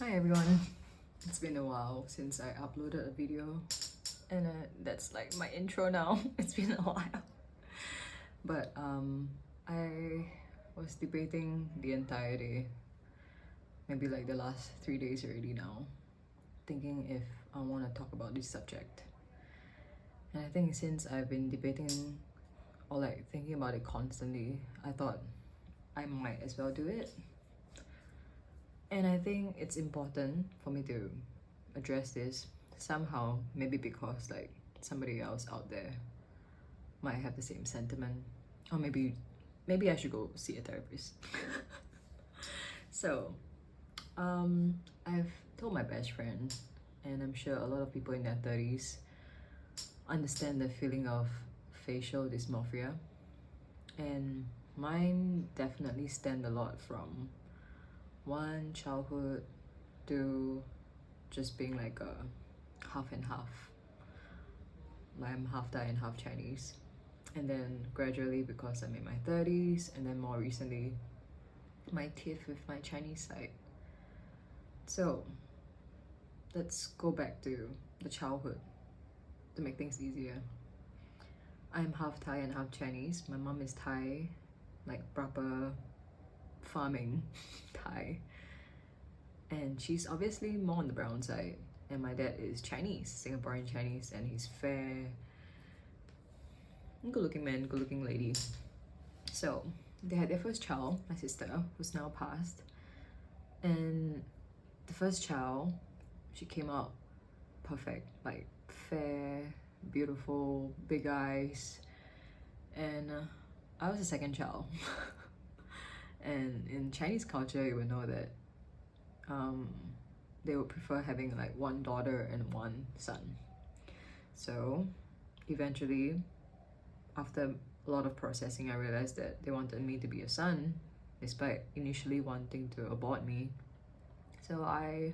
Hi everyone, it's been a while since I uploaded a video and that's like my intro now. It's been a while. But I was debating the entire day, maybe like the last 3 days already now, thinking if I want to talk about this subject. And I think since I've been debating or like thinking about it constantly, I thought I might as well do it. And I think it's important for me to address this somehow, maybe because like somebody else out there might have the same sentiment, or maybe I should go see a therapist. So I've told my best friend, and I'm sure a lot of people in their 30s understand the feeling of facial dysmorphia, and mine definitely stemmed a lot from one, childhood, to just being like a half and half. Like I'm half Thai and half Chinese. And then gradually, because I'm in my 30s, and then more recently, my teeth with my Chinese side. So let's go back to the childhood to make things easier. I'm half Thai and half Chinese. My mom is Thai, like proper farming Thai. And she's obviously more on the brown side. And my dad is Chinese, Singaporean Chinese, and he's fair, good-looking man, good-looking lady. So they had their first child, my sister, who's now passed. And the first child, she came out perfect, like fair, beautiful, big eyes. And I was the second child. And in Chinese culture, you would know that they would prefer having like one daughter and one son. So eventually, after a lot of processing, I realized that they wanted me to be a son, despite initially wanting to abort me. So I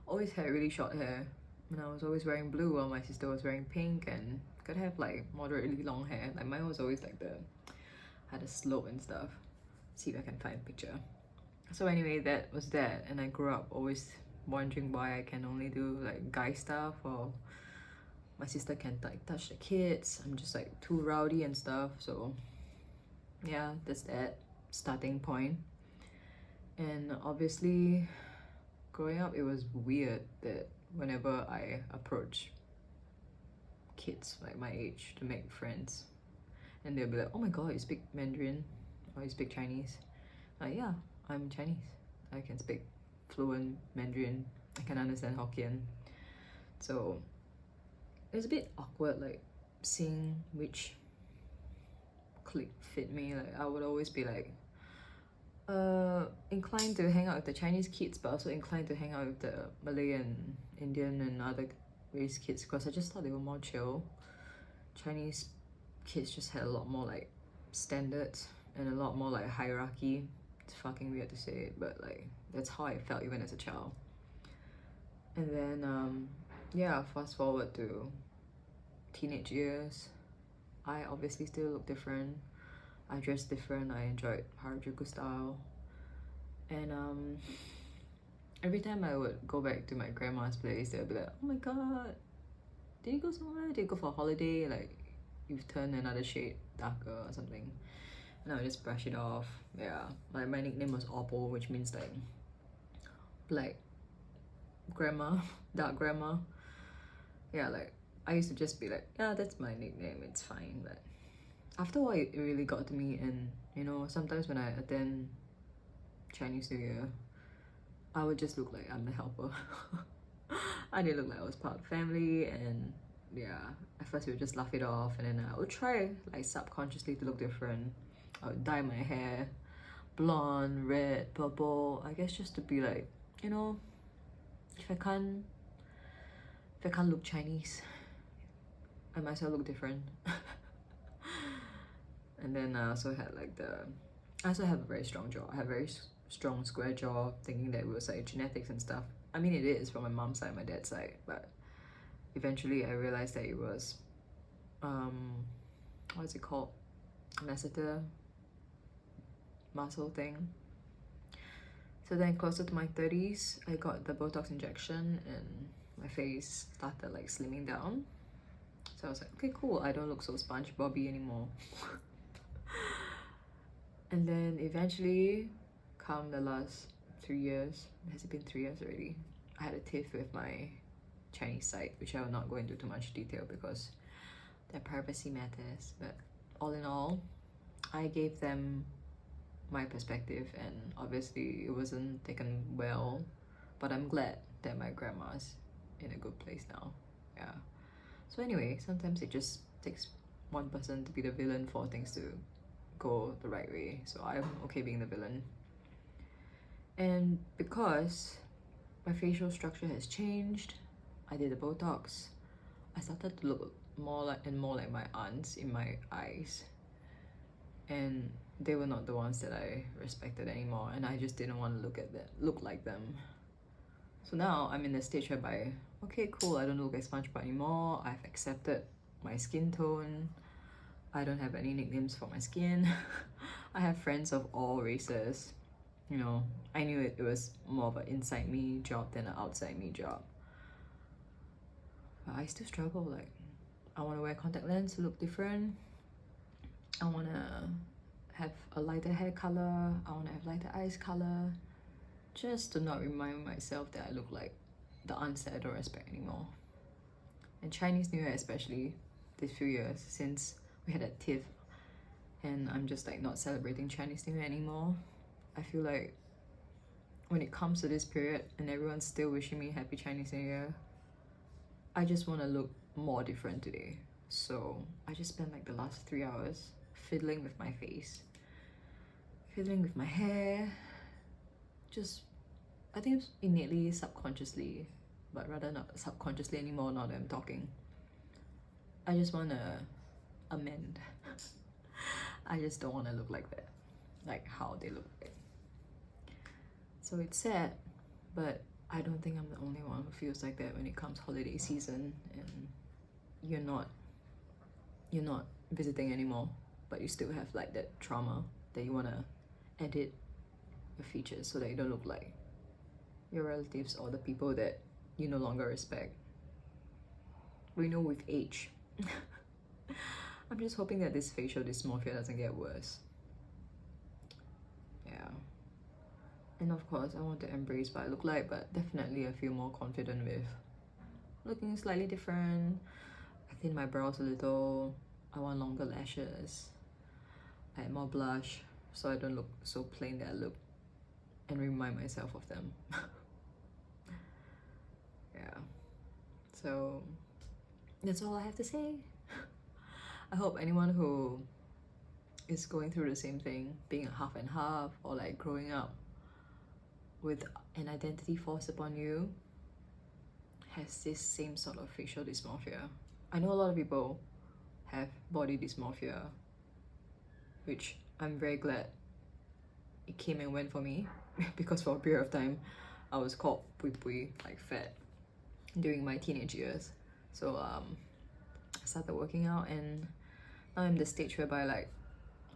always had really short hair, and I was always wearing blue while my sister was wearing pink, and could have like moderately long hair. Like mine was always like had a slope and stuff. See if I can find a picture. So anyway, that was that, and I grew up always wondering why I can only do like guy stuff, or my sister can like touch the kids. I'm just like too rowdy and stuff. So yeah, that's that starting point. And obviously, growing up, it was weird that whenever I approach kids like my age to make friends, and they'll be like, "Oh my god, you speak Mandarin or you speak Chinese?" Like, yeah, I'm Chinese. I can speak fluent Mandarin. I can understand Hokkien. So it was a bit awkward, like seeing which clique fit me. Like I would always be like inclined to hang out with the Chinese kids, but also inclined to hang out with the Malay and Indian and other race kids, because I just thought they were more chill. Chinese kids just had a lot more like standards and a lot more like hierarchy. It's fucking weird to say it, but like that's how I felt even as a child. And then yeah, fast forward to teenage years, I obviously still look different. I dress different. I enjoyed Harajuku style. And every time I would go back to my grandma's place, they'd be like, "Oh my god, did you go somewhere? Did you go for a holiday? Like, you've turned another shade darker or something." And I would just brush it off. Yeah, like my nickname was Oppo, which means like black grandma, dark grandma. Yeah, like I used to just be like, yeah, that's my nickname, it's fine. But after a while, it really got to me, and you know, sometimes when I attend Chinese New Year, I would just look like I'm the helper. I didn't look like I was part of the family, and yeah, at first we would just laugh it off, and then I would try like subconsciously to look different. I would dye my hair blonde, red, purple, I guess just to be like, you know, if I can't look Chinese, I might as well look different. And then I also had like I also have a very strong jaw. I have a very strong square jaw, thinking that it was like genetics and stuff. I mean, it is from my mom's side, my dad's side, but eventually I realized that it was what's it called, masseter muscle thing. So then closer to my 30s, I got the Botox injection and my face started like slimming down. So I was like, okay, cool, I don't look so SpongeBob-y anymore. And then eventually, come the last 3 years, has it been 3 years already? I had a tiff with my Chinese side, which I will not go into too much detail because their privacy matters. But all in all, I gave them my perspective, and obviously it wasn't taken well, but I'm glad that my grandma's in a good place now. Yeah. So anyway, sometimes it just takes one person to be the villain for things to go the right way. So I'm okay being the villain. And because my facial structure has changed, I did the Botox, I started to look more like my aunts in my eyes. And they were not the ones that I respected anymore, and I just didn't want to look like them. So now I'm in the stage whereby, okay, cool, I don't look like SpongeBob anymore. I've accepted my skin tone. I don't have any nicknames for my skin. I have friends of all races. You know, I knew it was more of an inside me job than an outside me job. But I still struggle. Like, I want to wear contact lens to look different. I want to have a lighter hair color. I want to have lighter eyes color. Just to not remind myself that I look like the aunts that I don't respect anymore. And Chinese New Year especially, these few years since we had a tiff and I'm just like not celebrating Chinese New Year anymore. I feel like when it comes to this period and everyone's still wishing me happy Chinese New Year, I just want to look more different today. So I just spent like the last 3 hours fiddling with my face, fiddling with my hair. Just, I think it's innately subconsciously, but rather not subconsciously anymore now that I'm talking. I just want to amend. I just don't want to look like that, like how they look like. So it's sad, but I don't think I'm the only one who feels like that when it comes holiday season and you're not visiting anymore, but you still have like that trauma that you want to edit your features so that you don't look like your relatives or the people that you no longer respect. We know with age. I'm just hoping that this facial dysmorphia doesn't get worse. Yeah. And of course, I want to embrace what I look like, but definitely I feel more confident with looking slightly different. I thin my brows a little. I want longer lashes. I add more blush so I don't look so plain that I look, and remind myself of them. Yeah. So that's all I have to say. I hope anyone who is going through the same thing, being a half and half, or like growing up with an identity forced upon you, has this same sort of facial dysmorphia. I know a lot of people have body dysmorphia, which I'm very glad it came and went for me because for a period of time I was called pui pui, like fat, during my teenage years. So I started working out, and now I'm the stage whereby like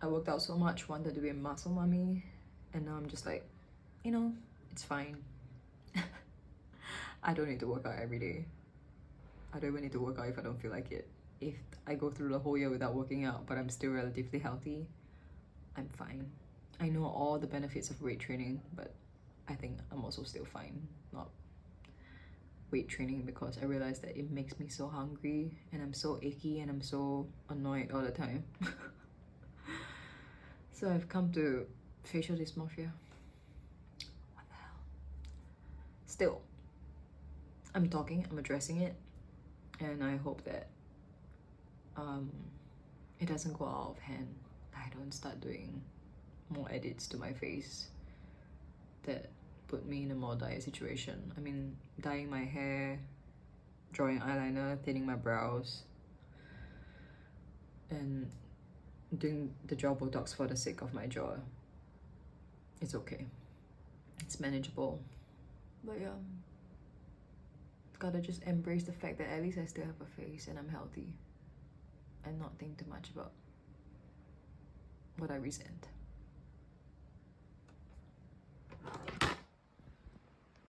I worked out so much, wanted to be a muscle mummy, and now I'm just like, you know, it's fine. I don't need to work out every day. I don't even need to work out if I don't feel like it. If I go through the whole year without working out but I'm still relatively healthy, I'm fine. I know all the benefits of weight training, but I think I'm also still fine not weight training, because I realized that it makes me so hungry and I'm so achy and I'm so annoyed all the time. So I've come to facial dysmorphia. What the hell? Still, I'm talking, I'm addressing it, and I hope that it doesn't go out of hand. I don't start doing more edits to my face that put me in a more dire situation. I mean, dyeing my hair, drawing eyeliner, thinning my brows, and doing the jaw Botox for the sake of my jaw. It's okay. It's manageable. But yeah, gotta just embrace the fact that at least I still have a face and I'm healthy, and not think too much about what I resent.